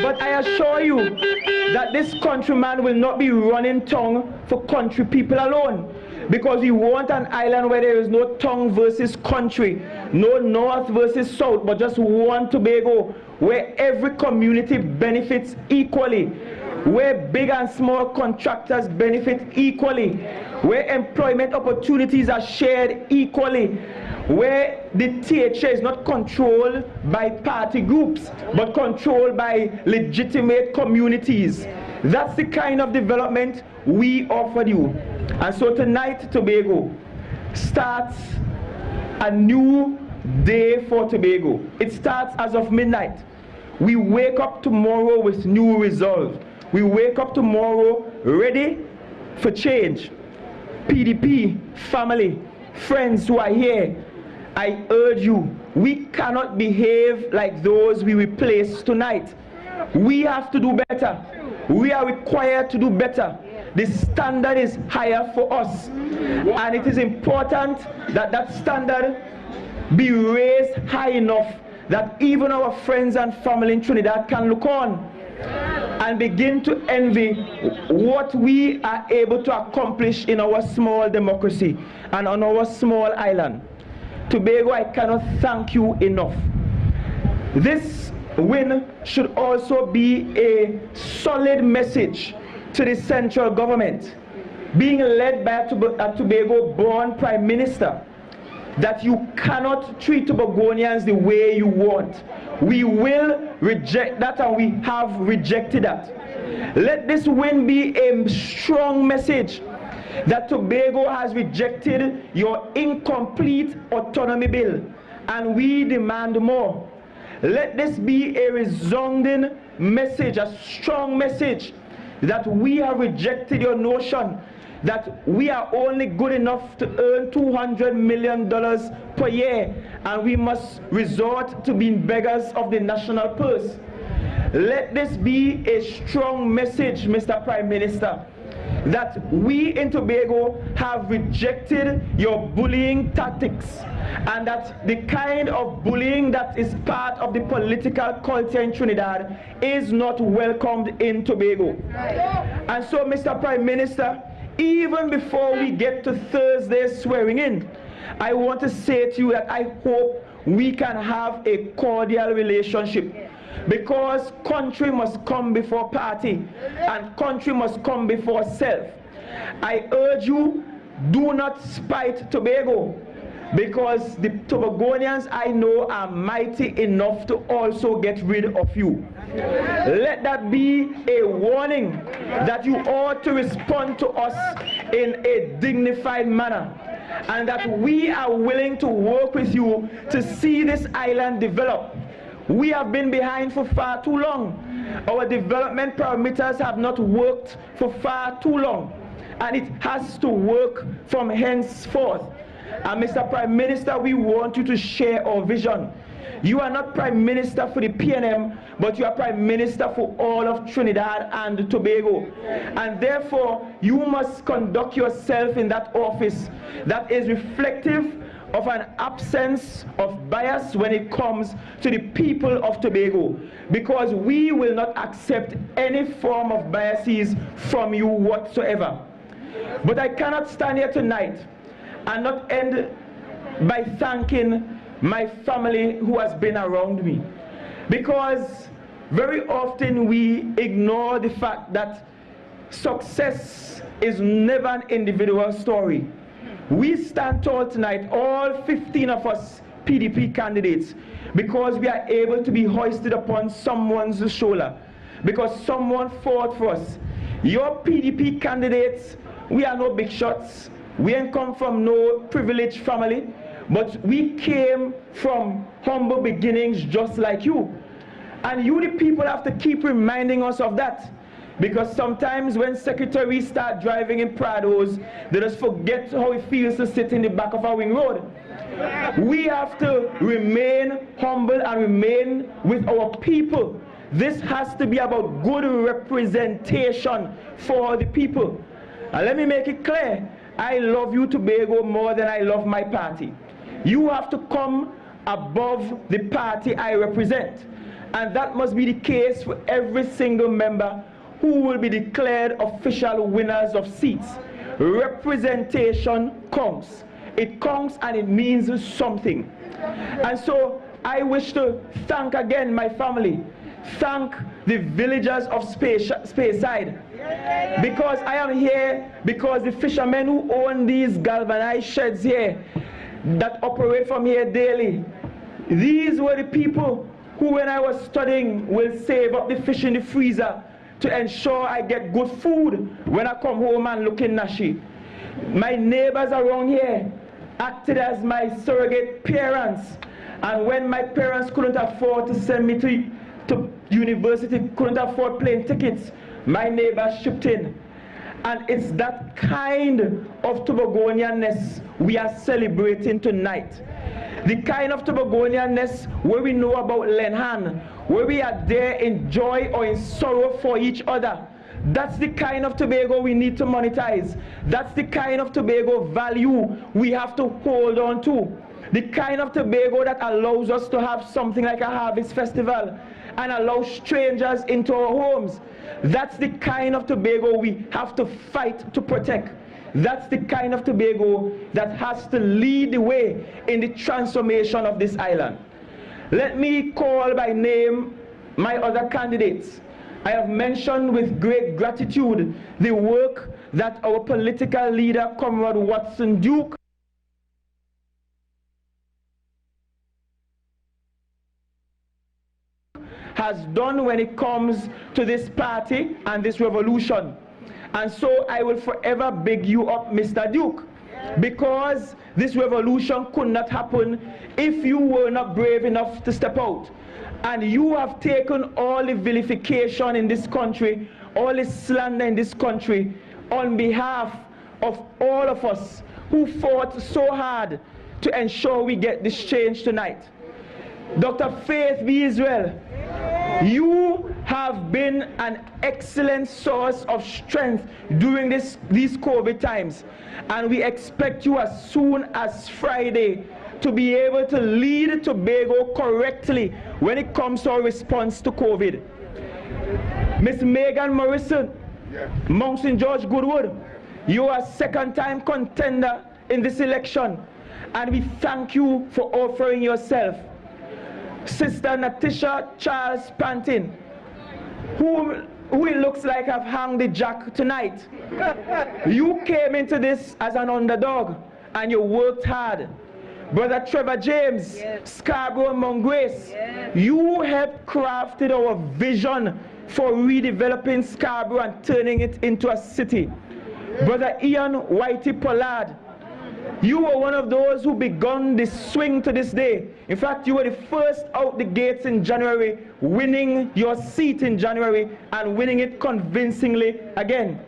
But I assure you that this countryman will not be running tongue for country people alone, because we want an island where there is no tongue versus country, no north versus south, but just one Tobago, where every community benefits equally, where big and small contractors benefit equally, where employment opportunities are shared equally, where the THA is not controlled by party groups, but controlled by legitimate communities. That's the kind of development we offered you. And so tonight, Tobago starts a new day for Tobago. It starts as of midnight. We wake up tomorrow with new resolve. We wake up tomorrow ready for change. PDP, family, friends who are here, I urge you, we cannot behave like those we replaced tonight. We have to do better. We are required to do better. The standard is higher for us, and it is important that that standard be raised high enough that even our friends and family in Trinidad can look on and begin to envy what we are able to accomplish in our small democracy and on our small island. Tobago, I cannot thank you enough. This win should also be a solid message to the central government, being led by a Tobago-born Prime Minister, that you cannot treat Tobagonians the way you want. We will reject that, and we have rejected that. Let this win be a strong message that Tobago has rejected your incomplete autonomy bill, and we demand more. Let this be a resounding message, a strong message, that we have rejected your notion that we are only good enough to earn $200 million per year, and we must resort to being beggars of the national purse. Let this be a strong message, Mr. Prime Minister, that we in Tobago have rejected your bullying tactics, and that the kind of bullying that is part of the political culture in Trinidad is not welcomed in Tobago. And so, Mr. Prime Minister, even before we get to Thursday's swearing in, I want to say to you that I hope we can have a cordial relationship, because country must come before party and country must come before self. I urge you, do not spite Tobago, because the Tobagonians I know are mighty enough to also get rid of you. Let that be a warning that you ought to respond to us in a dignified manner, and that we are willing to work with you to see this island develop. We have been behind for far too long. Our development parameters have not worked for far too long, and it has to work from henceforth. And Mr. Prime Minister, we want you to share our vision. You are not Prime Minister for the PNM, but you are Prime Minister for all of Trinidad and Tobago. And therefore, you must conduct yourself in that office that is reflective of an absence of bias when it comes to the people of Tobago, because we will not accept any form of biases from you whatsoever. But I cannot stand here tonight and not end by thanking my family who has been around me, because very often we ignore the fact that success is never an individual story. We stand tall tonight, all 15 of us PDP candidates, because we are able to be hoisted upon someone's shoulder, because someone fought for us. Your PDP candidates, we are no big shots. We ain't come from no privileged family, but we came from humble beginnings just like you. And you, the people, have to keep reminding us of that. Because sometimes when secretaries start driving in Prados, they just forget how it feels to sit in the back of a wing road. We have to remain humble and remain with our people. This has to be about good representation for the people. And let me make it clear, I love you, Tobago, more than I love my party. You have to come above the party I represent. And that must be the case for every single member who will be declared official winners of seats. Representation counts. It counts and it means something. And so I wish to thank again my family, thank the villagers of Speyside, because I am here because the fishermen who own these galvanized sheds here that operate from here daily, these were the people who, when I was studying, will save up the fish in the freezer to ensure I get good food when I come home and look in Nashi. My neighbors around here acted as my surrogate parents, and when my parents couldn't afford to send me to university, couldn't afford plane tickets, my neighbors shipped in. And it's that kind of Tobagonianness we are celebrating tonight. The kind of Tobagonianness where we know about Lenhan, where we are there in joy or in sorrow for each other. That's the kind of Tobago we need to monetize. That's the kind of Tobago value we have to hold on to. The kind of Tobago that allows us to have something like a harvest festival and allow strangers into our homes. That's the kind of Tobago we have to fight to protect. That's the kind of Tobago that has to lead the way in the transformation of this island. Let me call by name my other candidates. I have mentioned with great gratitude the work that our political leader, Comrade Watson Duke, has done when it comes to this party and this revolution. And so I will forever big you up, Mr. Duke, because this revolution could not happen if you were not brave enough to step out. And you have taken all the vilification in this country, all the slander in this country, on behalf of all of us who fought so hard to ensure we get this change tonight. Dr. Faith B. Israel, you have been an excellent source of strength during these COVID times, and we expect you as soon as Friday to be able to lead Tobago correctly when it comes to our response to COVID. Ms. Megan Morrison, Mount St. George Goodwood, you are a second-time contender in this election, and we thank you for offering yourself. Sister Natisha Charles Pantin, who it looks like have hung the jack tonight. You came into this as an underdog and you worked hard. Brother Trevor James, Scarborough Mount Grace, you helped crafted our vision for redeveloping Scarborough and turning it into a city. Brother Ian Whitey Pollard, you were one of those who begun the swing to this day. In fact, you were the first out the gates in January, winning your seat in January and winning it convincingly again.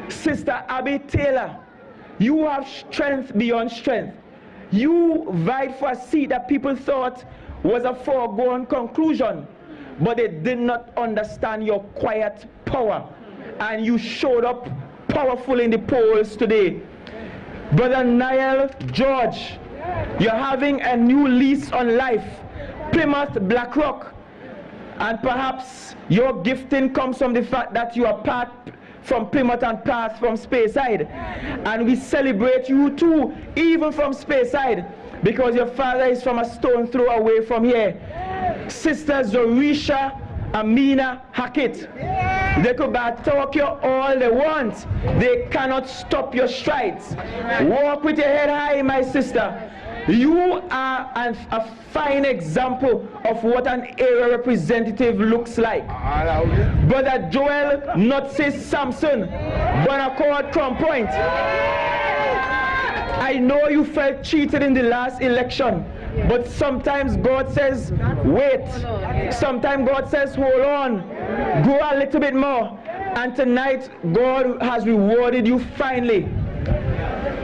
Sister Abby Taylor, you have strength beyond strength. You vied for a seat that people thought was a foregone conclusion, but they did not understand your quiet power. And you showed up powerful in the polls today. Brother Niall George, you're having a new lease on life. Plymouth Blackrock, and perhaps your gifting comes from the fact that you are part from Plymouth and part from Speyside, and we celebrate you too, even from Speyside, because your father is from a stone throw away from here. Sister Zorisha Amina Hackett, they could talk you all they want, they cannot stop your strides. Walk with your head high, my sister. You are a fine example of what an area representative looks like. Brother Joel, not say Samson, but accord Crown Point. I know you felt cheated in the last election, but sometimes God says, wait. Sometimes God says, hold on. Go a little bit more. And tonight, God has rewarded you finally.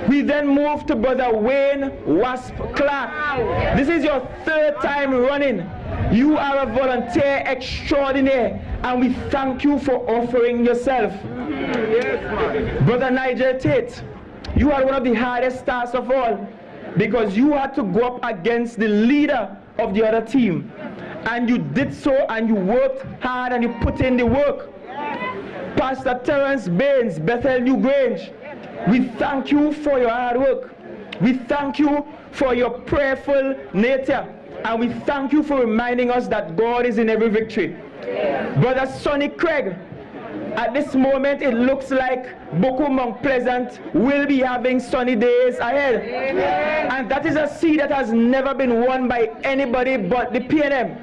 We then move to Brother Wayne Wasp Clark. This is your third time running. You are a volunteer extraordinaire, and we thank you for offering yourself. Brother Nigel Tate, you are one of the hardest tasks of all, because you had to go up against the leader of the other team. and you did so, and you worked hard, and you put in the work. Pastor Terence Baines, Bethel New Grange, we thank you for your hard work. We thank you for your prayerful nature, and we thank you for reminding us that God is in every victory. Brother Sonny Craig, at this moment it looks like Boku Mount Pleasant will be having sunny days ahead. And that is a seat that has never been won by anybody but the PNM.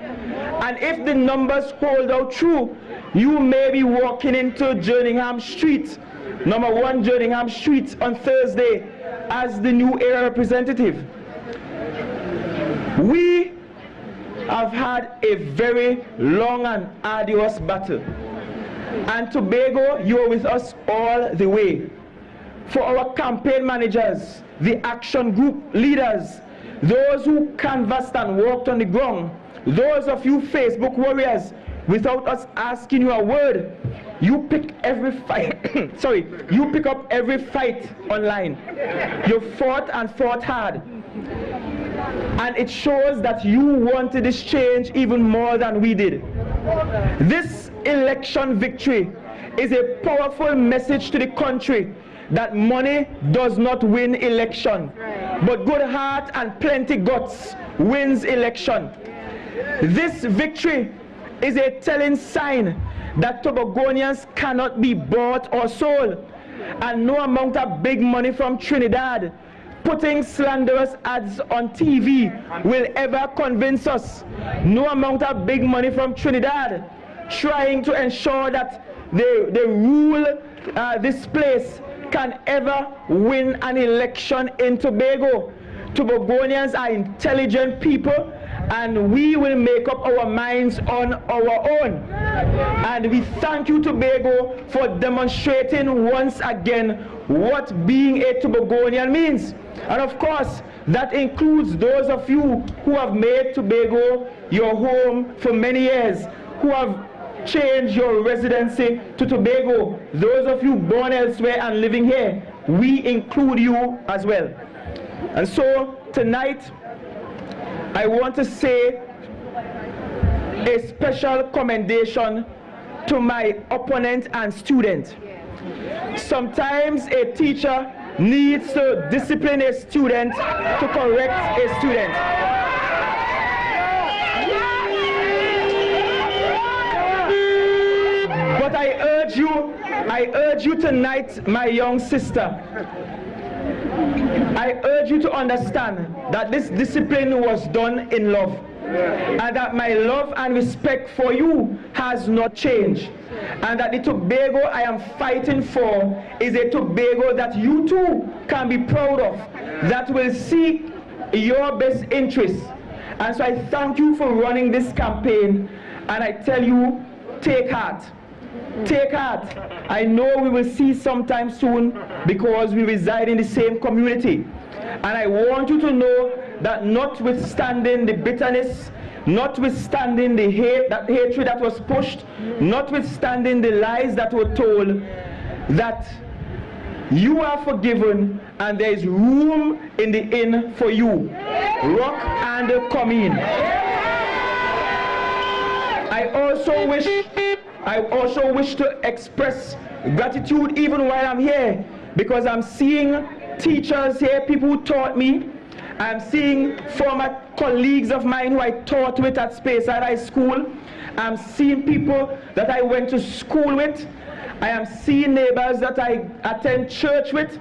And if the numbers hold out true, you may be walking into Jerningham Street, number 1 Jerningham Street on Thursday as the new era representative. We have had a very long and arduous battle. And Tobago, you are with us all the way. For our campaign managers, the action group leaders, those who canvassed and walked on the ground, those of you Facebook warriors, without us asking you a word, you pick every fight. Sorry, you pick up every fight online. You fought and fought hard. And it shows that you wanted this change even more than we did. This election victory is a powerful message to the country that money does not win election, but good heart and plenty guts wins election. This victory is a telling sign that Tobagonians cannot be bought or sold, and no amount of big money from Trinidad putting slanderous ads on TV will ever convince us. No amount of big money from Trinidad trying to ensure that they rule this place can ever win an election in Tobago. Tobagonians are intelligent people, and we will make up our minds on our own. And we thank you, Tobago, for demonstrating once again what being a Tobagonian means. And of course, that includes those of you who have made Tobago your home for many years, who have changed your residency to Tobago. Those of you born elsewhere and living here, we include you as well. And so tonight, I want to say a special commendation to my opponent and student. Sometimes a teacher needs to discipline a student to correct a student. But I urge you tonight, my young sister, I urge you to understand that this discipline was done in love, and that my love and respect for you has not changed, and that the Tobago I am fighting for is a Tobago that you too can be proud of, that will seek your best interests. And so I thank you for running this campaign, and I tell you, take heart. Take heart. I know we will see sometime soon because we reside in the same community. And I want you to know that notwithstanding the bitterness, notwithstanding the hatred that was pushed, notwithstanding the lies that were told, that you are forgiven and there is room in the inn for you. Rock and come in. I also wish to express gratitude even while I'm here, because I'm seeing teachers here, people who taught me. I'm seeing former colleagues of mine who I taught with at Speyside High School. I'm seeing people that I went to school with. I am seeing neighbors that I attend church with.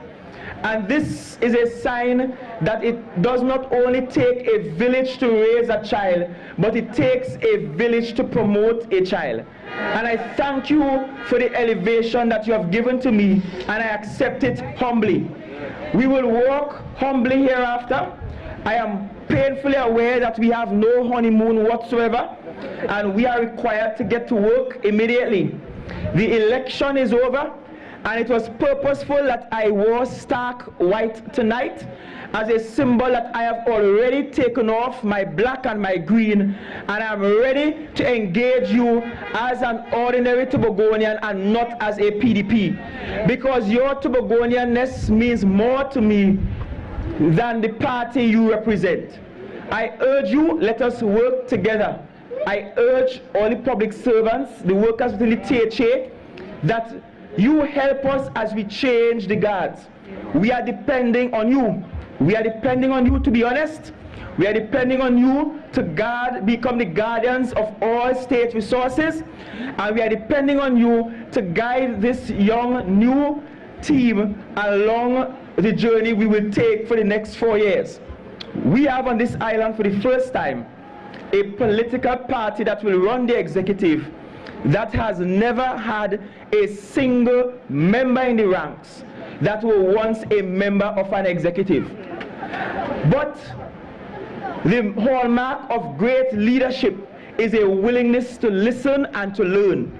And this is a sign that it does not only take a village to raise a child, but it takes a village to promote a child. And I thank you for the elevation that you have given to me, and I accept it humbly. We will walk humbly hereafter. I am painfully aware that we have no honeymoon whatsoever, and we are required to get to work immediately. The election is over, and it was purposeful that I wore stark white tonight as a symbol that I have already taken off my black and my green, and I am ready to engage you as an ordinary Tobagonian and not as a PDP, because your Tobagonianness means more to me than the party you represent. I urge you, let us work together I urge all the public servants, the workers within the THA, that you help us as we change the guards. We are depending on you. We are depending on you to be honest. We are depending on you to become the guardians of all state resources. And we are depending on you to guide this young, new team along the journey we will take for the next 4 years. We have on this island for the first time a political party that will run the executive that has never had a single member in the ranks that were once a member of an executive. But the hallmark of great leadership is a willingness to listen and to learn,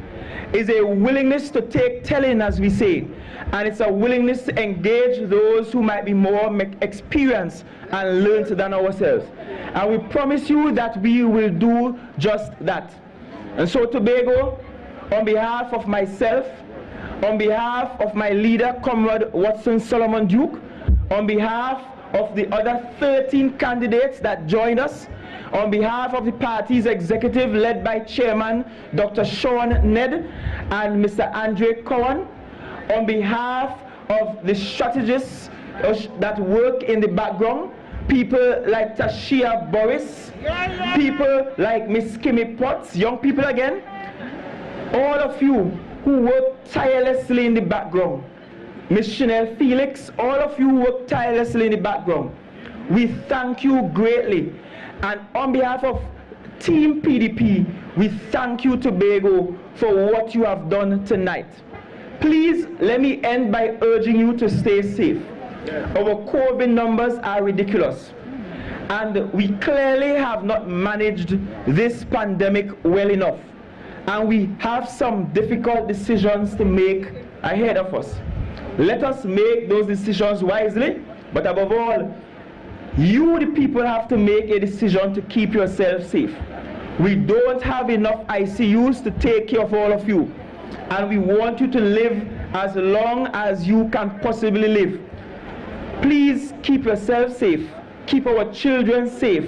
is a willingness to take telling, as we say, and it's a willingness to engage those who might be more experienced and learned than ourselves. And we promise you that we will do just that. And so Tobago, on behalf of myself, on behalf of my leader, Comrade Watson Solomon Duke, on behalf of the other 13 candidates that joined us, on behalf of the party's executive led by Chairman Dr. Sean Ned and Mr. Andre Cowan, on behalf of the strategists that work in the background, people like Tashia Boris, people like Miss Kimmy Potts, young people again, all of you who work tirelessly in the background, Miss Chanel Felix, all of you work tirelessly in the background. We thank you greatly. And on behalf of Team PDP, we thank you, Tobago, for what you have done tonight. Please, let me end by urging you to stay safe. Our COVID numbers are ridiculous. And we clearly have not managed this pandemic well enough. And we have some difficult decisions to make ahead of us. Let us make those decisions wisely, but above all, you, the people, have to make a decision to keep yourself safe. We don't have enough ICUs to take care of all of you, and we want you to live as long as you can possibly live. Please keep yourself safe, keep our children safe,